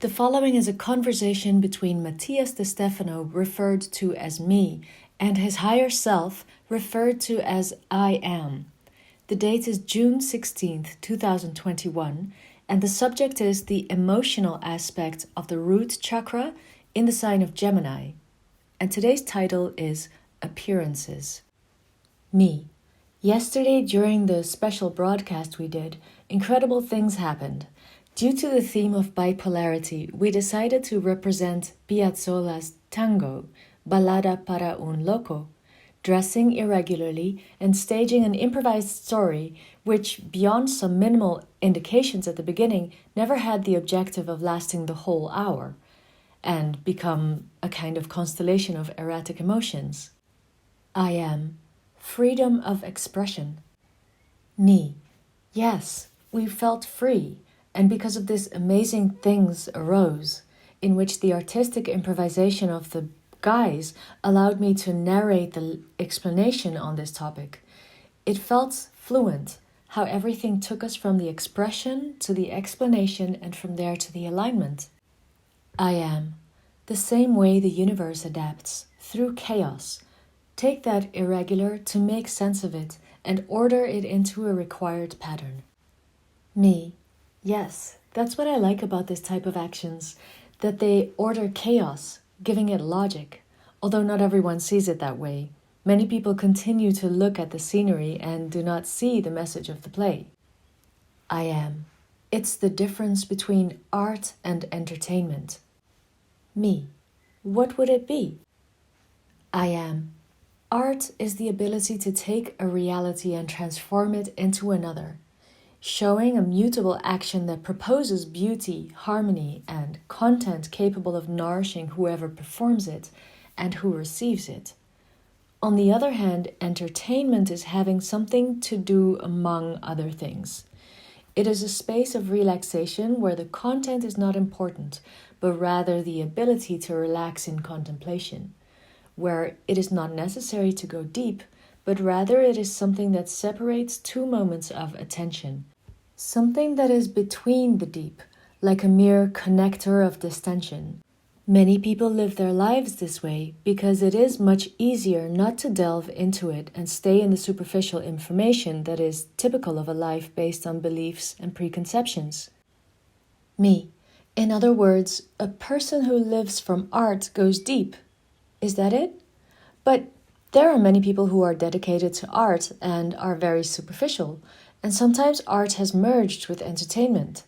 The following is a conversation between Matías De Stefano, referred to as me, and his higher self, referred to as I am. The date is June 16th, 2021, and the subject is the emotional aspect of the root chakra in the sign of Gemini. And today's title is Appearances. Me. Yesterday, during the special broadcast we did, incredible things happened. Due to the theme of bipolarity, we decided to represent Piazzolla's tango, Ballada para un Loco, dressing irregularly and staging an improvised story which, beyond some minimal indications at the beginning, never had the objective of lasting the whole hour and become a kind of constellation of erratic emotions. I am. Freedom of expression. Me. Yes, we felt free. And because of this, amazing things arose, in which the artistic improvisation of the guys allowed me to narrate the explanation on this topic. It felt fluent, how everything took us from the expression to the explanation and from there to the alignment. I am. The same way the universe adapts, through chaos. Take that irregular to make sense of it and order it into a required pattern. Me. Yes, that's what I like about this type of actions, that they order chaos, giving it logic. Although not everyone sees it that way, many people continue to look at the scenery and do not see the message of the play. I am. It's the difference between art and entertainment. Me. What would it be? I am. Art is the ability to take a reality and transform it into another. Showing a mutable action that proposes beauty, harmony, and content capable of nourishing whoever performs it and who receives it. On the other hand, entertainment is having something to do among other things. It is a space of relaxation where the content is not important, but rather the ability to relax in contemplation, where it is not necessary to go deep, but rather it is something that separates two moments of attention. Something that is between the deep, like a mere connector of distension. Many people live their lives this way because it is much easier not to delve into it and stay in the superficial information that is typical of a life based on beliefs and preconceptions. Me. In other words, a person who lives from art goes deep. Is that it? But there are many people who are dedicated to art and are very superficial. And sometimes art has merged with entertainment.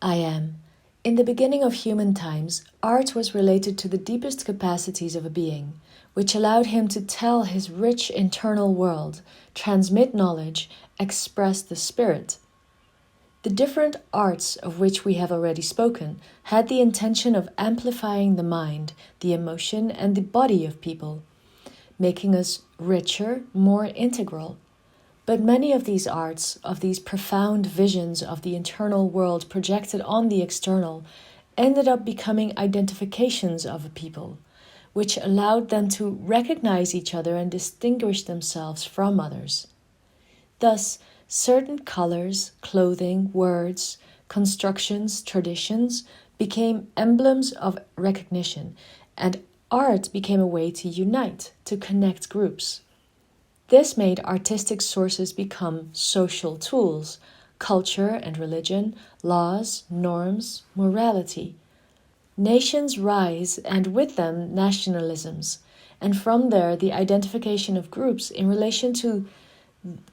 I am. In the beginning of human times, art was related to the deepest capacities of a being, which allowed him to tell his rich internal world, transmit knowledge, express the spirit. The different arts of which we have already spoken had the intention of amplifying the mind, the emotion, and the body of people, making us richer, more integral. But many of these arts, of these profound visions of the internal world projected on the external, ended up becoming identifications of a people, which allowed them to recognize each other and distinguish themselves from others. Thus, certain colors, clothing, words, constructions, traditions became emblems of recognition, and art became a way to unite, to connect groups. This made artistic sources become social tools, culture and religion, laws, norms, morality. Nations rise, and with them nationalisms, and from there the identification of groups in relation to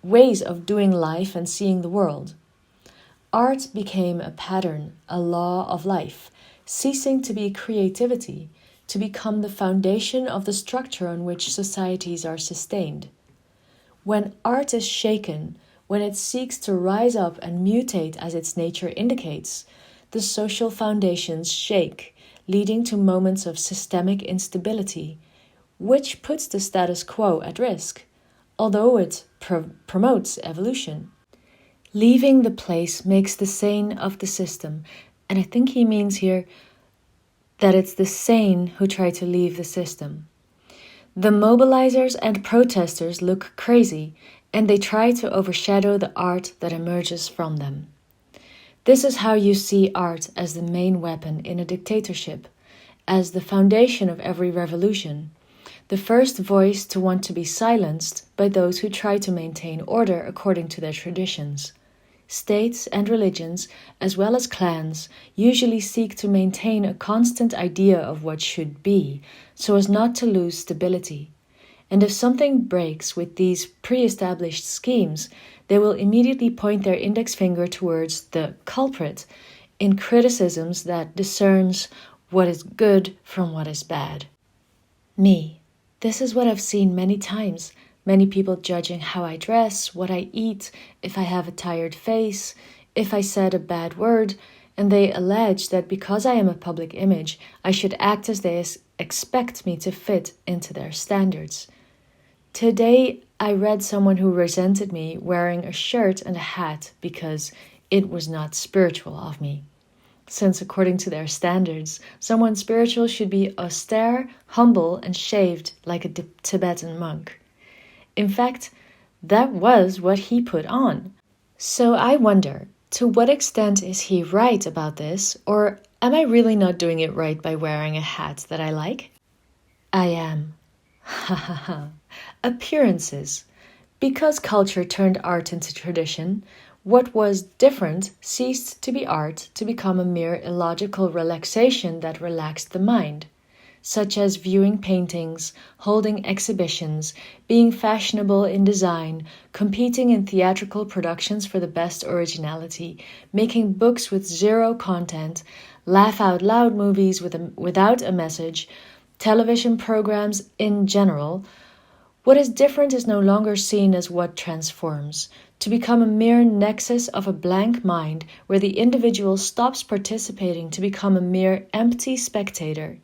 ways of doing life and seeing the world. Art became a pattern, a law of life, ceasing to be creativity, to become the foundation of the structure on which societies are sustained. When art is shaken, when it seeks to rise up and mutate as its nature indicates, the social foundations shake, leading to moments of systemic instability, which puts the status quo at risk, although it promotes evolution. Leaving the place makes the sane of the system, and I think he means here that it's the sane who try to leave the system. The mobilizers and protesters look crazy, and they try to overshadow the art that emerges from them. This is how you see art as the main weapon in a dictatorship, as the foundation of every revolution, the first voice to want to be silenced by those who try to maintain order according to their traditions. States and religions, as well as clans, usually seek to maintain a constant idea of what should be, so as not to lose stability. And if something breaks with these pre-established schemes, they will immediately point their index finger towards the culprit in criticisms that discerns what is good from what is bad. Me. This is what I've seen many times. Many people judging how I dress, what I eat, if I have a tired face, if I said a bad word, and they allege that because I am a public image, I should act as they expect me to fit into their standards. Today, I read someone who resented me wearing a shirt and a hat because it was not spiritual of me. Since according to their standards, someone spiritual should be austere, humble, and shaved like a Tibetan monk. In fact, that was what he put on. So I wonder, to what extent is he right about this, or am I really not doing it right by wearing a hat that I like? I am. Ha ha ha. Appearances. Because culture turned art into tradition, what was different ceased to be art to become a mere illogical relaxation that relaxed the mind, such as viewing paintings, holding exhibitions, being fashionable in design, competing in theatrical productions for the best originality, making books with zero content, laugh-out-loud movies without a message, television programs in general. What is different is no longer seen as what transforms, to become a mere nexus of a blank mind where the individual stops participating to become a mere empty spectator.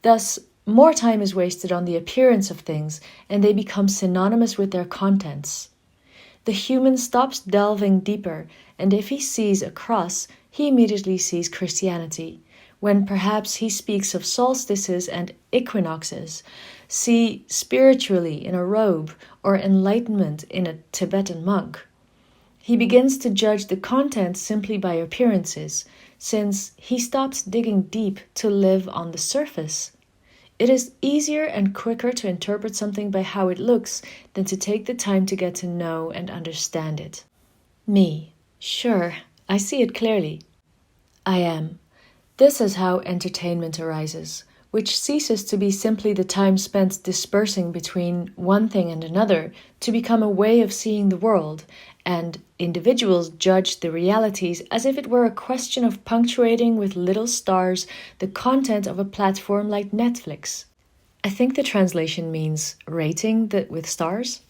Thus, more time is wasted on the appearance of things and they become synonymous with their contents. The human stops delving deeper, and if he sees a cross, he immediately sees Christianity, when perhaps he speaks of solstices and equinoxes, see spiritually in a robe or enlightenment in a Tibetan monk. He begins to judge the content simply by appearances, since he stops digging deep to live on the surface. It is easier and quicker to interpret something by how it looks than to take the time to get to know and understand it. Me. Sure, I see it clearly. I am. This is how entertainment arises, which ceases to be simply the time spent dispersing between one thing and another to become a way of seeing the world, and individuals judge the realities as if it were a question of punctuating with little stars the content of a platform like Netflix. I think the translation means rating with stars.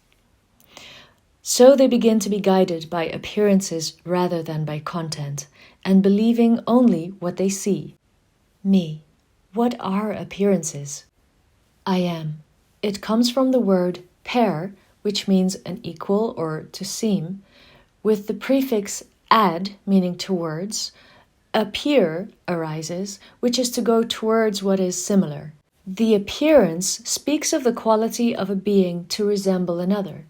So they begin to be guided by appearances rather than by content, and believing only what they see. Me. What are appearances? I am. It comes from the word pair, which means an equal or to seem, with the prefix ad, meaning towards. Appear arises, which is to go towards what is similar. The appearance speaks of the quality of a being to resemble another.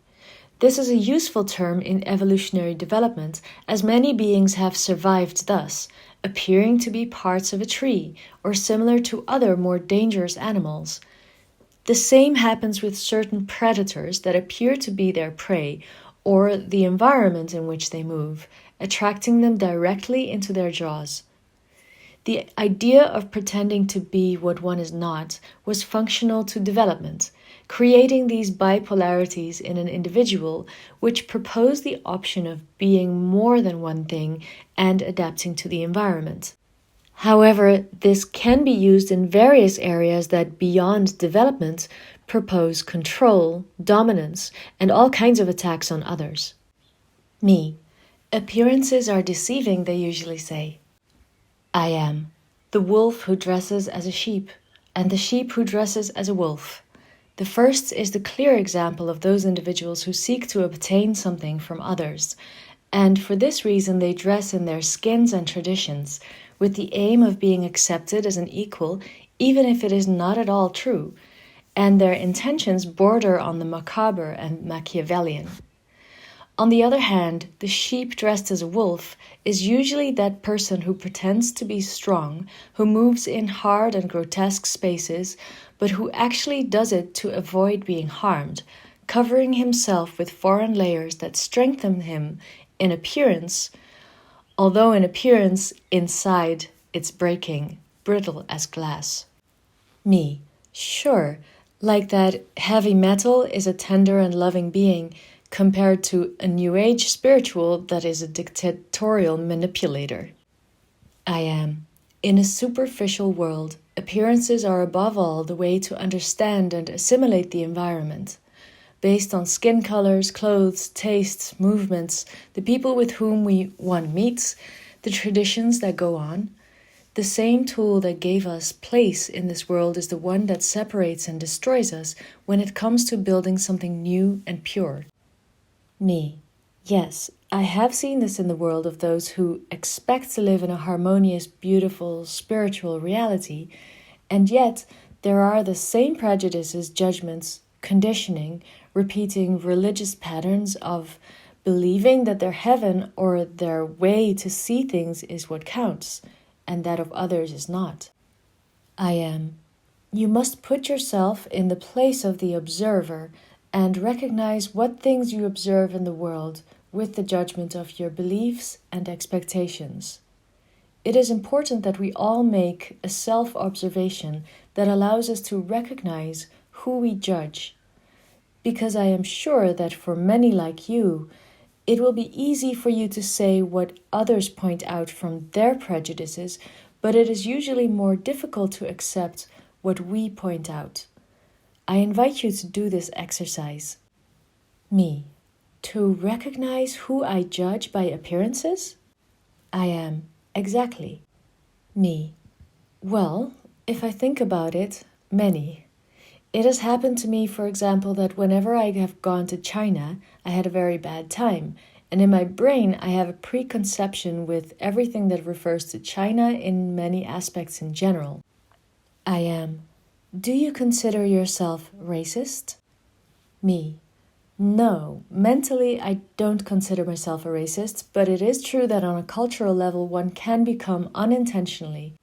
This is a useful term in evolutionary development, as many beings have survived thus, appearing to be parts of a tree or similar to other more dangerous animals. The same happens with certain predators that appear to be their prey or the environment in which they move, attracting them directly into their jaws. The idea of pretending to be what one is not was functional to development, creating these bipolarities in an individual which propose the option of being more than one thing and adapting to the environment. However, this can be used in various areas that beyond development propose control, dominance, and all kinds of attacks on others. Me. Appearances are deceiving, they usually say. I am. The wolf who dresses as a sheep, and the sheep who dresses as a wolf. The first is the clear example of those individuals who seek to obtain something from others, and for this reason they dress in their skins and traditions, with the aim of being accepted as an equal, even if it is not at all true, and their intentions border on the macabre and Machiavellian. On the other hand, the sheep dressed as a wolf is usually that person who pretends to be strong, who moves in hard and grotesque spaces, but who actually does it to avoid being harmed, covering himself with foreign layers that strengthen him in appearance, although in appearance, inside, it's breaking, brittle as glass. Me, sure, like that heavy metal is a tender and loving being, compared to a New Age spiritual that is a dictatorial manipulator. I am. In a superficial world, appearances are above all the way to understand and assimilate the environment. Based on skin colors, clothes, tastes, movements, the people with whom one meets, the traditions that go on. The same tool that gave us place in this world is the one that separates and destroys us when it comes to building something new and pure. Me. Yes, I have seen this in the world of those who expect to live in a harmonious, beautiful, spiritual reality, and yet there are the same prejudices, judgments, conditioning, repeating religious patterns of believing that their heaven or their way to see things is what counts, and that of others is not. I am. You must put yourself in the place of the observer and recognize what things you observe in the world with the judgment of your beliefs and expectations. It is important that we all make a self-observation that allows us to recognize who we judge, because I am sure that for many like you, it will be easy for you to say what others point out from their prejudices, but it is usually more difficult to accept what we point out. I invite you to do this exercise. Me. To recognize who I judge by appearances? I am. Exactly. Me. Well, if I think about it, many. It has happened to me, for example, that whenever I have gone to China, I had a very bad time. And in my brain, I have a preconception with everything that refers to China in many aspects in general. I am. Do you consider yourself racist? Me. No, mentally I don't consider myself a racist, but it is true that on a cultural level one can become unintentionally.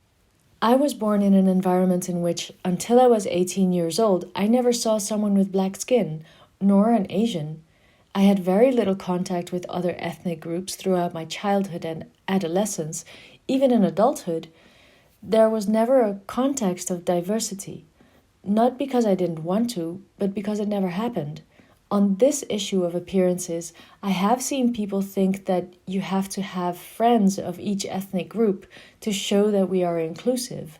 I was born in an environment in which, until I was 18 years old, I never saw someone with black skin, nor an Asian. I had very little contact with other ethnic groups throughout my childhood and adolescence, even in adulthood. There was never a context of diversity. Not because I didn't want to, but because it never happened. On this issue of appearances, I have seen people think that you have to have friends of each ethnic group to show that we are inclusive.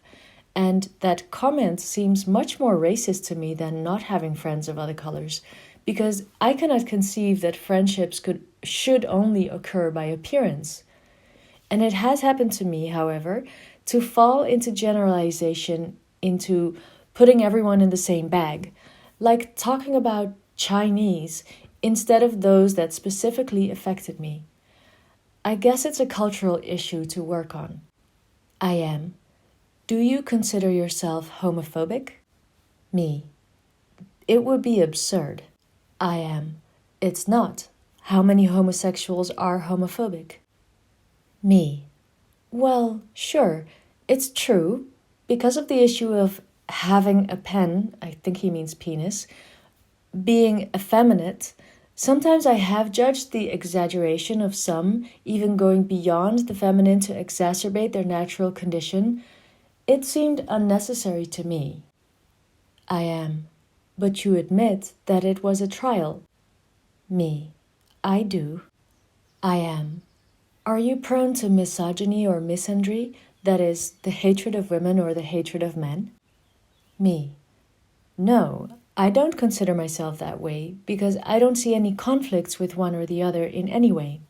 And that comment seems much more racist to me than not having friends of other colors, because I cannot conceive that friendships should only occur by appearance. And it has happened to me, however, to fall into generalization, into putting everyone in the same bag, like talking about Chinese instead of those that specifically affected me. I guess it's a cultural issue to work on. I am. Do you consider yourself homophobic? Me. It would be absurd. I am. It's not. How many homosexuals are homophobic? Me. Well, sure, it's true. Because of the issue of having a pen, I think he means penis, being effeminate, sometimes I have judged the exaggeration of some, even going beyond the feminine to exacerbate their natural condition. It seemed unnecessary to me. I am. But you admit that it was a trial. Me. I do. I am. Are you prone to misogyny or misandry, that is, the hatred of women or the hatred of men? Me. No, I don't consider myself that way because I don't see any conflicts with one or the other in any way.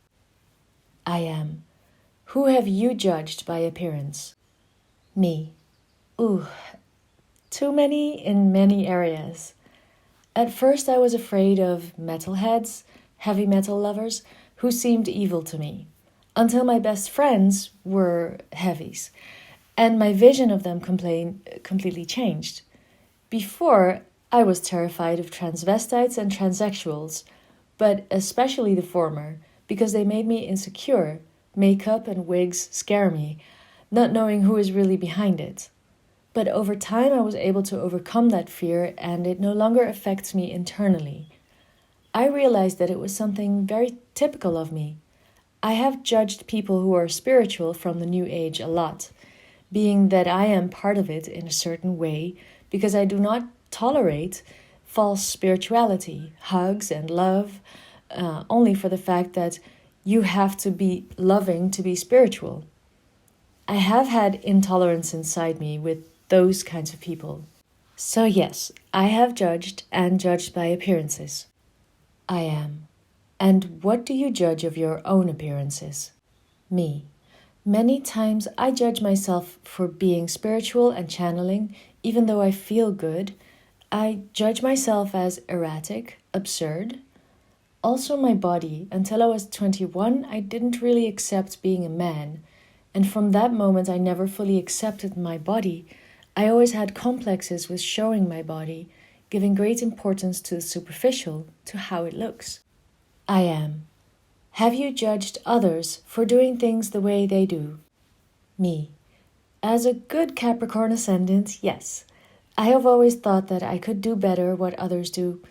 I am. Who have you judged by appearance? Me. Ooh, too many in many areas. At first I was afraid of metalheads, heavy metal lovers, who seemed evil to me, until my best friends were heavies, and my vision of them completely changed. Before, I was terrified of transvestites and transsexuals, but especially the former, because they made me insecure. Makeup and wigs scare me, not knowing who is really behind it. But over time I was able to overcome that fear, and it no longer affects me internally. I realized that it was something very typical of me. I have judged people who are spiritual from the New Age a lot, being that I am part of it in a certain way, because I do not tolerate false spirituality, hugs and love, only for the fact that you have to be loving to be spiritual. I have had intolerance inside me with those kinds of people. So yes, I have judged and judged by appearances. I am. And what do you judge of your own appearances? Me. Many times I judge myself for being spiritual and channeling, even though I feel good. I judge myself as erratic, absurd. Also my body. Until I was 21, I didn't really accept being a man. And from that moment, I never fully accepted my body. I always had complexes with showing my body, giving great importance to the superficial, to how it looks. I am. Have you judged others for doing things the way they do? Me. As a good Capricorn ascendant, yes. I have always thought that I could do better what others do.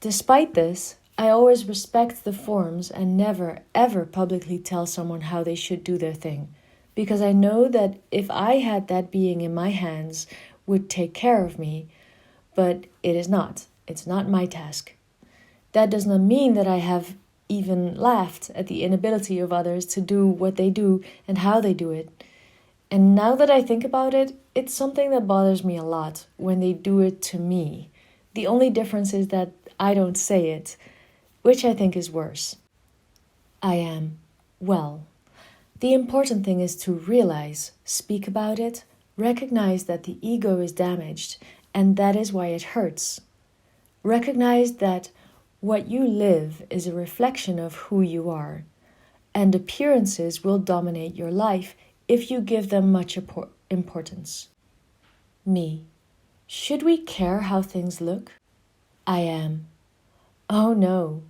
Despite this, I always respect the forms and never, ever publicly tell someone how they should do their thing, because I know that if I had that being in my hands, would take care of me, but it is not. It's not my task. That does not mean that I have even laughed at the inability of others to do what they do and how they do it. And now that I think about it, it's something that bothers me a lot when they do it to me. The only difference is that I don't say it, which I think is worse. I am. Well, the important thing is to realize, speak about it, recognize that the ego is damaged, and that is why it hurts. Recognize that what you live is a reflection of who you are, and appearances will dominate your life if you give them much importance. Me. Should we care how things look? I am. Oh no.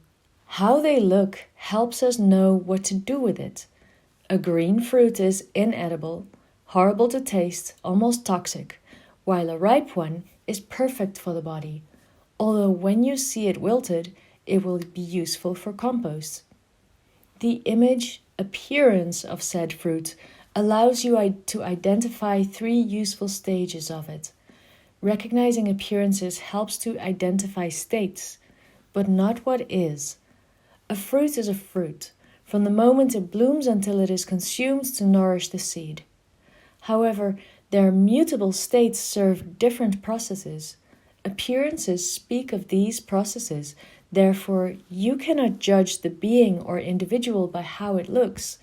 How they look helps us know what to do with it. A green fruit is inedible, horrible to taste, almost toxic, while a ripe one is perfect for the body, although when you see it wilted, it will be useful for compost. The appearance of said fruit allows you to identify 3 useful stages of it. Recognizing appearances helps to identify states, but not what is. A fruit is a fruit, from the moment it blooms until it is consumed to nourish the seed. However, their mutable states serve different processes. Appearances speak of these processes, therefore you cannot judge the being or individual by how it looks.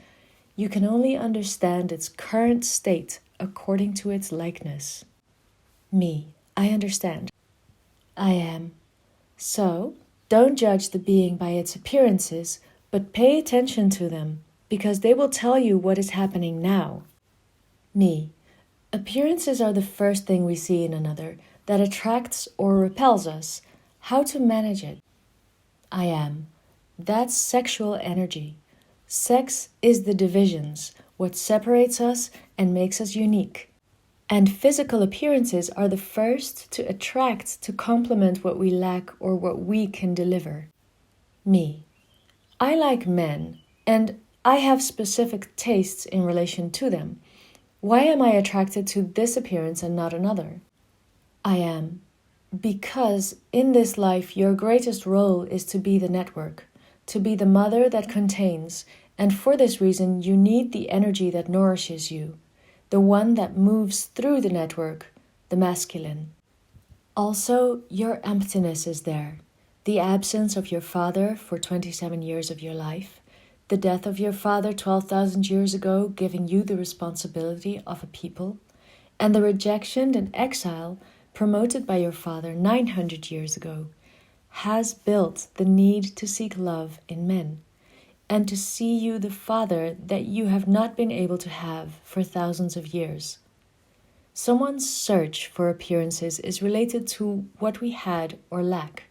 You can only understand its current state according to its likeness. Me, I understand. I am. So, don't judge the being by its appearances, but pay attention to them, because they will tell you what is happening now. Me. Appearances are the first thing we see in another that attracts or repels us. How to manage it? I am. That's sexual energy. Sex is the divisions, what separates us and makes us unique. And physical appearances are the first to attract to complement what we lack or what we can deliver. Me. I like men, and I have specific tastes in relation to them. Why am I attracted to this appearance and not another? I am. Because in this life your greatest role is to be the network, to be the mother that contains, and for this reason you need the energy that nourishes you, the one that moves through the network, the masculine. Also, your emptiness is there, the absence of your father for 27 years of your life, the death of your father 12,000 years ago giving you the responsibility of a people, and the rejection and exile promoted by your father 900 years ago, has built the need to seek love in men, and to see you the father that you have not been able to have for thousands of years. Someone's search for appearances is related to what we had or lack,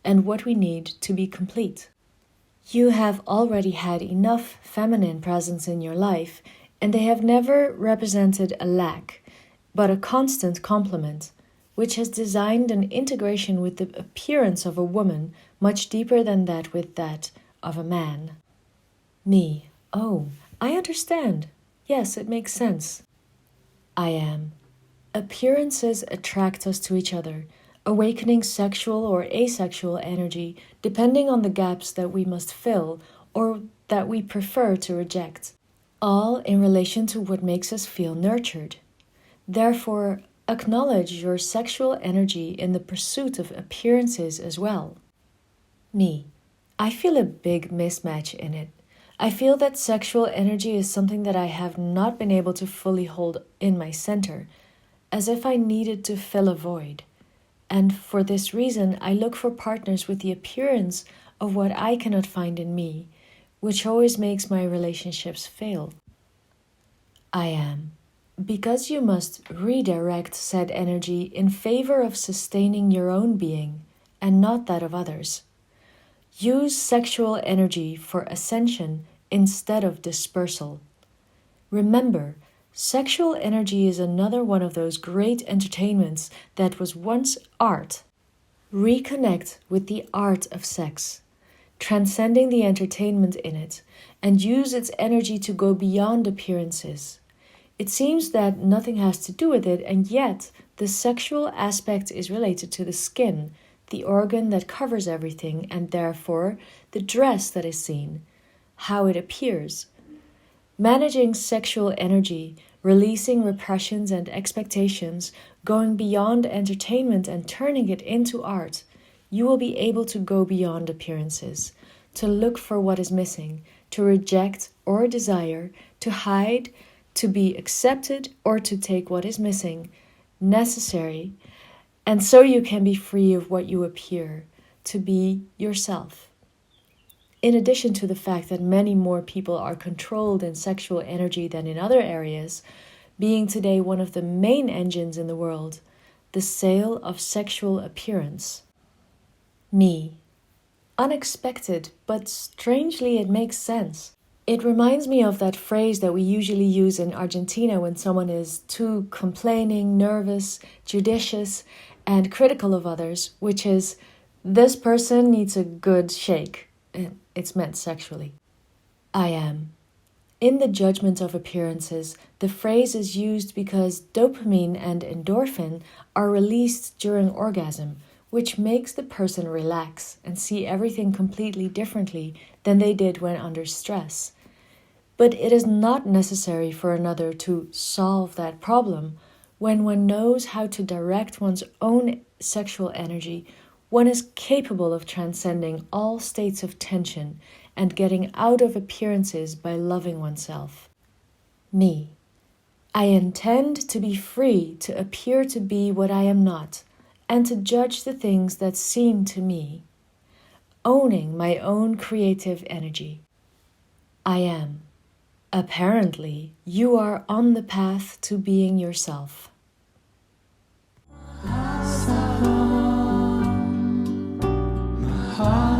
and what we need to be complete. You have already had enough feminine presence in your life, and they have never represented a lack, but a constant complement, which has designed an integration with the appearance of a woman much deeper than that of a man. Me. Oh, I understand. Yes, it makes sense. I am. Appearances attract us to each other, awakening sexual or asexual energy depending on the gaps that we must fill or that we prefer to reject, all in relation to what makes us feel nurtured. Therefore, acknowledge your sexual energy in the pursuit of appearances as well. Me. I feel a big mismatch in it. I feel that sexual energy is something that I have not been able to fully hold in my center, as if I needed to fill a void. And for this reason, I look for partners with the appearance of what I cannot find in me, which always makes my relationships fail. I am. Because you must redirect said energy in favor of sustaining your own being and not that of others. Use sexual energy for ascension instead of dispersal. Remember, sexual energy is another one of those great entertainments that was once art. Reconnect with the art of sex, transcending the entertainment in it, and use its energy to go beyond appearances. It seems that nothing has to do with it, and yet the sexual aspect is related to the skin, the organ that covers everything, and therefore the dress that is seen, how it appears. Managing sexual energy, releasing repressions and expectations, going beyond entertainment and turning it into art, you will be able to go beyond appearances, to look for what is missing, to reject or desire, to hide, to be accepted or to take what is missing, necessary, and so you can be free of what you appear, to be yourself. In addition to the fact that many more people are controlled in sexual energy than in other areas, being today one of the main engines in the world, the sale of sexual appearance. Me. Unexpected, but strangely it makes sense. It reminds me of that phrase that we usually use in Argentina when someone is too complaining, nervous, judicious, and critical of others, which is, this person needs a good shake. It's meant sexually. I am. In the judgment of appearances, the phrase is used because dopamine and endorphin are released during orgasm, which makes the person relax and see everything completely differently than they did when under stress. But it is not necessary for another to solve that problem. When one knows how to direct one's own sexual energy, one is capable of transcending all states of tension and getting out of appearances by loving oneself. Me. I intend to be free to appear to be what I am not, and to judge the things that seem to me. Owning my own creative energy. I am. Apparently, you are on the path to being yourself. My heart